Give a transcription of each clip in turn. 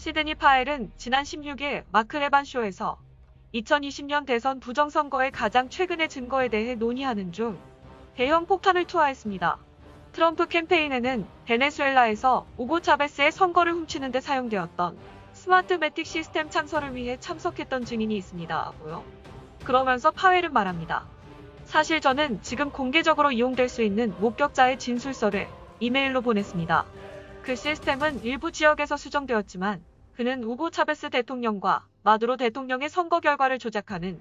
시드니 파웰은 지난 16일 마크 레반 쇼에서 2020년 대선 부정선거의 가장 최근의 증거에 대해 논의하는 중 대형 폭탄을 투하했습니다. 트럼프 캠페인에는 베네수엘라에서 우고 차베스의 선거를 훔치는 데 사용되었던 스마트매틱 시스템 참설을 위해 참석했던 증인이 있습니다.고요. 그러면서 파웰은 말합니다. 사실 저는 지금 공개적으로 이용될 수 있는 목격자의 진술서를 이메일로 보냈습니다. 그 시스템은 일부 지역에서 수정되었지만 그는 우고 차베스 대통령과 마두로 대통령의 선거 결과를 조작하는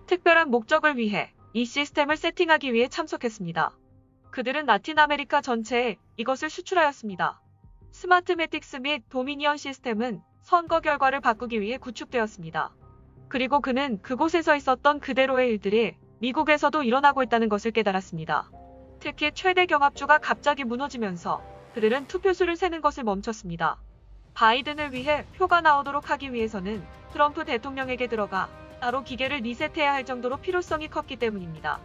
특별한 목적을 위해 이 시스템을 세팅하기 위해 참석했습니다. 그들은 라틴 아메리카 전체에 이것을 수출하였습니다. 스마트매틱스 및 도미니언 시스템은 선거 결과를 바꾸기 위해 구축되었습니다. 그리고 그는 그곳에서 있었던 그대로의 일들이 미국에서도 일어나고 있다는 것을 깨달았습니다. 특히 최대 경합주가 갑자기 무너지면서 그들은 투표수를 세는 것을 멈췄습니다. 바이든을 위해 표가 나오도록 하기 위해서는 트럼프 대통령에게 들어가 따로 기계를 리셋해야 할 정도로 필요성이 컸기 때문입니다.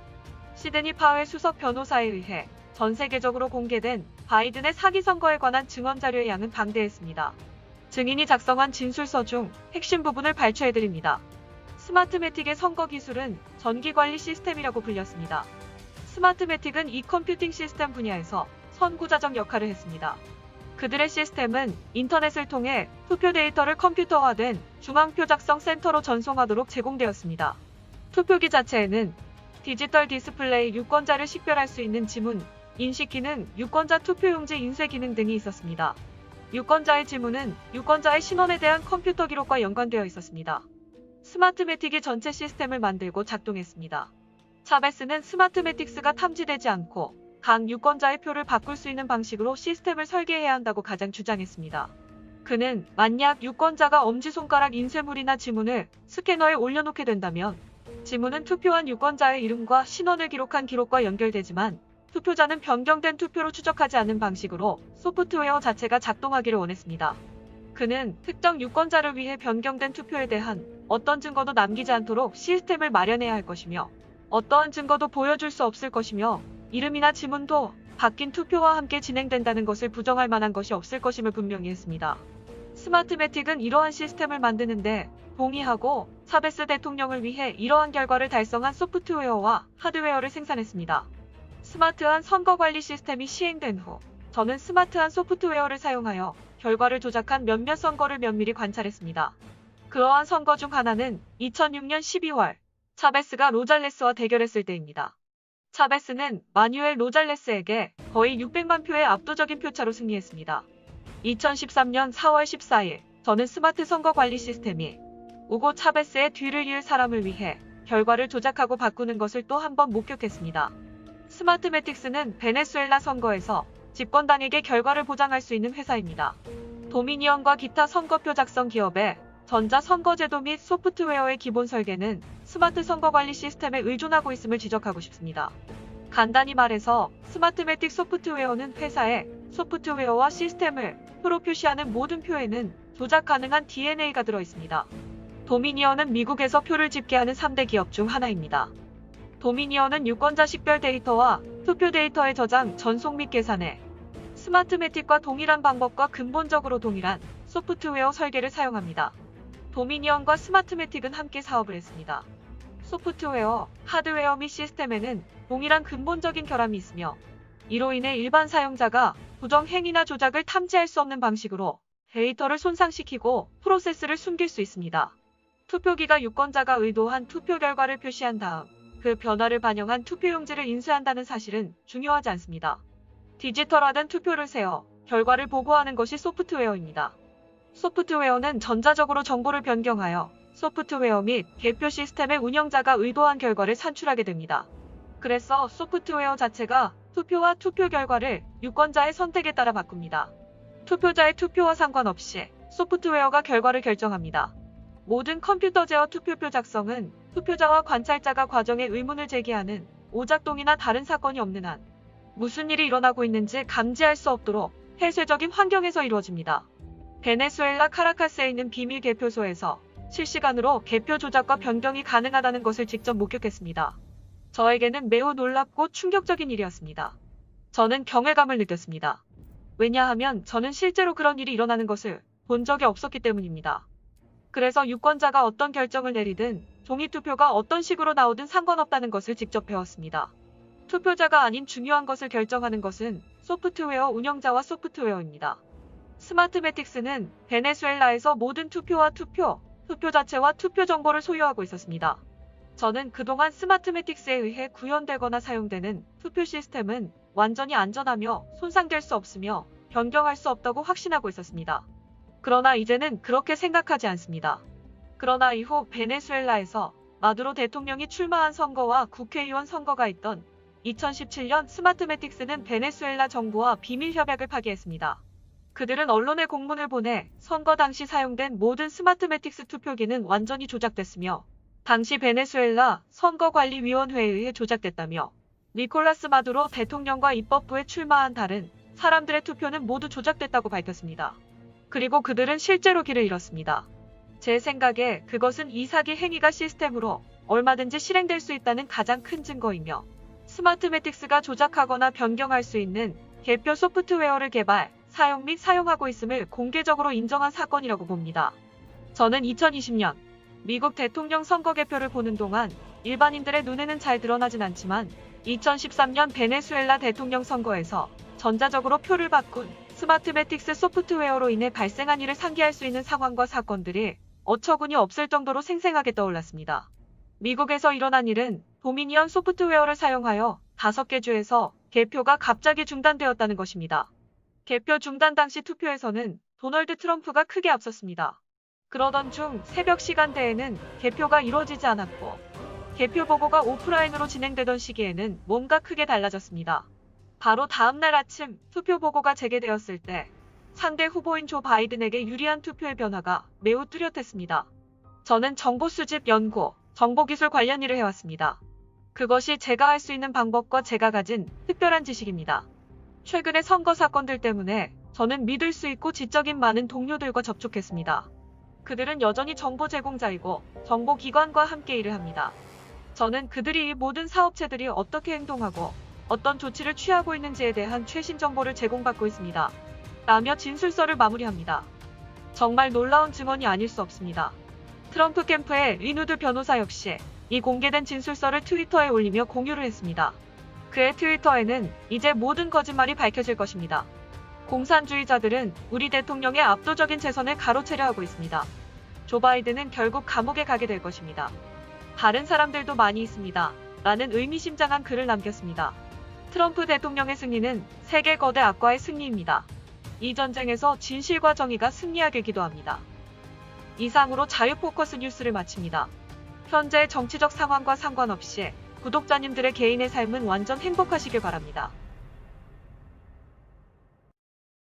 시드니 파웰 수석 변호사에 의해 전 세계적으로 공개된 바이든의 사기 선거에 관한 증언 자료의 양은 방대했습니다. 증인이 작성한 진술서 중 핵심 부분을 발췌해드립니다. 스마트매틱의 선거 기술은 전기관리 시스템이라고 불렸습니다. 스마트매틱은 이 컴퓨팅 시스템 분야에서 선구자적 역할을 했습니다. 그들의 시스템은 인터넷을 통해 투표 데이터를 컴퓨터화된 중앙표 작성 센터로 전송하도록 제공되었습니다. 투표기 자체에는 디지털 디스플레이 유권자를 식별할 수 있는 지문, 인식 기능, 유권자 투표용지 인쇄 기능 등이 있었습니다. 유권자의 지문은 유권자의 신원에 대한 컴퓨터 기록과 연관되어 있었습니다. 스마트매틱이 전체 시스템을 만들고 작동했습니다. 차베스는 스마트매틱스가 탐지되지 않고 각 유권자의 표를 바꿀 수 있는 방식으로 시스템을 설계해야 한다고 가장 주장했습니다. 그는 만약 유권자가 엄지손가락 인쇄물이나 지문을 스캐너에 올려놓게 된다면 지문은 투표한 유권자의 이름과 신원을 기록한 기록과 연결되지만 투표자는 변경된 투표로 추적하지 않는 방식으로 소프트웨어 자체가 작동하기를 원했습니다. 그는 특정 유권자를 위해 변경된 투표에 대한 어떤 증거도 남기지 않도록 시스템을 마련해야 할 것이며 어떠한 증거도 보여줄 수 없을 것이며 이름이나 지문도 바뀐 투표와 함께 진행된다는 것을 부정할 만한 것이 없을 것임을 분명히 했습니다. 스마트매틱은 이러한 시스템을 만드는데 동의하고 차베스 대통령을 위해 이러한 결과를 달성한 소프트웨어와 하드웨어를 생산했습니다. 스마트한 선거관리 시스템이 시행된 후 저는 스마트한 소프트웨어를 사용하여 결과를 조작한 몇몇 선거를 면밀히 관찰했습니다. 그러한 선거 중 하나는 2006년 12월 차베스가 로잘레스와 대결했을 때입니다. 차베스는 마뉴엘 로잘레스에게 거의 600만 표의 압도적인 표차로 승리했습니다. 2013년 4월 14일 저는 스마트 선거 관리 시스템이 우고 차베스의 뒤를 이을 사람을 위해 결과를 조작하고 바꾸는 것을 또 한 번 목격했습니다. 스마트매틱스는 베네수엘라 선거에서 집권당에게 결과를 보장할 수 있는 회사입니다. 도미니언과 기타 선거표 작성 기업의 전자선거제도 및 소프트웨어의 기본 설계는 스마트 선거관리 시스템에 의존하고 있음을 지적하고 싶습니다. 간단히 말해서 스마트매틱 소프트웨어는 회사의 소프트웨어와 시스템을 표로 표시하는 모든 표에는 조작 가능한 DNA가 들어있습니다. 도미니언은 미국에서 표를 집계하는 3대 기업 중 하나입니다. 도미니언은 유권자 식별 데이터와 투표 데이터의 저장, 전송 및 계산에 스마트매틱과 동일한 방법과 근본적으로 동일한 소프트웨어 설계를 사용합니다. 도미니언과 스마트매틱은 함께 사업을 했습니다. 소프트웨어, 하드웨어 및 시스템에는 동일한 근본적인 결함이 있으며 이로 인해 일반 사용자가 부정 행위나 조작을 탐지할 수 없는 방식으로 데이터를 손상시키고 프로세스를 숨길 수 있습니다. 투표기가 유권자가 의도한 투표 결과를 표시한 다음 그 변화를 반영한 투표용지를 인쇄한다는 사실은 중요하지 않습니다. 디지털화된 투표를 세어 결과를 보고하는 것이 소프트웨어입니다. 소프트웨어는 전자적으로 정보를 변경하여 소프트웨어 및 개표 시스템의 운영자가 의도한 결과를 산출하게 됩니다. 그래서 소프트웨어 자체가 투표와 투표 결과를 유권자의 선택에 따라 바꿉니다. 투표자의 투표와 상관없이 소프트웨어가 결과를 결정합니다. 모든 컴퓨터 제어 투표표 작성은 투표자와 관찰자가 과정에 의문을 제기하는 오작동이나 다른 사건이 없는 한 무슨 일이 일어나고 있는지 감지할 수 없도록 폐쇄적인 환경에서 이루어집니다. 베네수엘라 카라카스에 있는 비밀 개표소에서 실시간으로 개표 조작과 변경이 가능하다는 것을 직접 목격했습니다. 저에게는 매우 놀랍고 충격적인 일이었습니다. 저는 경외감을 느꼈습니다. 왜냐하면 저는 실제로 그런 일이 일어나는 것을 본 적이 없었기 때문입니다. 그래서 유권자가 어떤 결정을 내리든 종이투표가 어떤 식으로 나오든 상관없다는 것을 직접 배웠습니다. 투표자가 아닌 중요한 것을 결정하는 것은 소프트웨어 운영자와 소프트웨어입니다. 스마트매틱스는 베네수엘라에서 모든 투표 자체와 투표 정보를 소유하고 있었습니다. 저는 그동안 스마트매틱스에 의해 구현되거나 사용되는 투표 시스템은 완전히 안전하며 손상될 수 없으며 변경할 수 없다고 확신하고 있었습니다. 그러나 이제는 그렇게 생각하지 않습니다. 그러나 이후 베네수엘라에서 마두로 대통령이 출마한 선거와 국회의원 선거가 있던 2017년 스마트매틱스는 베네수엘라 정부와 비밀 협약을 파기했습니다. 그들은 언론에 공문을 보내 선거 당시 사용된 모든 스마트매틱스 투표기는 완전히 조작됐으며 당시 베네수엘라 선거관리위원회에 의해 조작됐다며 니콜라스 마두로 대통령과 입법부에 출마한 다른 사람들의 투표는 모두 조작됐다고 밝혔습니다. 그리고 그들은 실제로 길을 잃었습니다. 제 생각에 그것은 이 사기 행위가 시스템으로 얼마든지 실행될 수 있다는 가장 큰 증거이며 스마트매틱스가 조작하거나 변경할 수 있는 개표 소프트웨어를 개발, 사용 및 사용하고 있음을 공개적으로 인정한 사건이라고 봅니다. 저는 2020년 미국 대통령 선거 개표를 보는 동안 일반인들의 눈에는 잘 드러나진 않지만 2013년 베네수엘라 대통령 선거에서 전자적으로 표를 바꾼 스마트매틱스 소프트웨어로 인해 발생한 일을 상기할 수 있는 상황과 사건들이 어처구니 없을 정도로 생생하게 떠올랐습니다. 미국에서 일어난 일은 도미니언 소프트웨어를 사용하여 5개 주에서 개표가 갑자기 중단되었다는 것입니다. 개표 중단 당시 투표에서는 도널드 트럼프가 크게 앞섰습니다. 그러던 중 새벽 시간대에는 개표가 이루어지지 않았고 개표 보고가 오프라인으로 진행되던 시기에는 뭔가 크게 달라졌습니다. 바로 다음날 아침 투표 보고가 재개되었을 때 상대 후보인 조 바이든에게 유리한 투표의 변화가 매우 뚜렷했습니다. 저는 정보 수집 연구, 정보기술 관련 일을 해왔습니다. 그것이 제가 할 수 있는 방법과 제가 가진 특별한 지식입니다. 최근의 선거 사건들 때문에 저는 믿을 수 있고 지적인 많은 동료들과 접촉했습니다. 그들은 여전히 정보 제공자이고 정보기관과 함께 일을 합니다. 저는 그들이 이 모든 사업체들이 어떻게 행동하고 어떤 조치를 취하고 있는지에 대한 최신 정보를 제공받고 있습니다. 라며 진술서를 마무리합니다. 정말 놀라운 증언이 아닐 수 없습니다. 트럼프 캠프의 리누드 변호사 역시 이 공개된 진술서를 트위터에 올리며 공유를 했습니다. 그의 트위터에는 이제 모든 거짓말이 밝혀질 것입니다. 공산주의자들은 우리 대통령의 압도적인 재선을 가로채려 하고 있습니다. 조 바이든은 결국 감옥에 가게 될 것입니다. 다른 사람들도 많이 있습니다. 라는 의미심장한 글을 남겼습니다. 트럼프 대통령의 승리는 세계 거대 악과의 승리입니다. 이 전쟁에서 진실과 정의가 승리하길 기도합니다. 이상으로 자유포커스 뉴스를 마칩니다. 현재의 정치적 상황과 상관없이 구독자님들의 개인의 삶은 완전 행복하시길 바랍니다.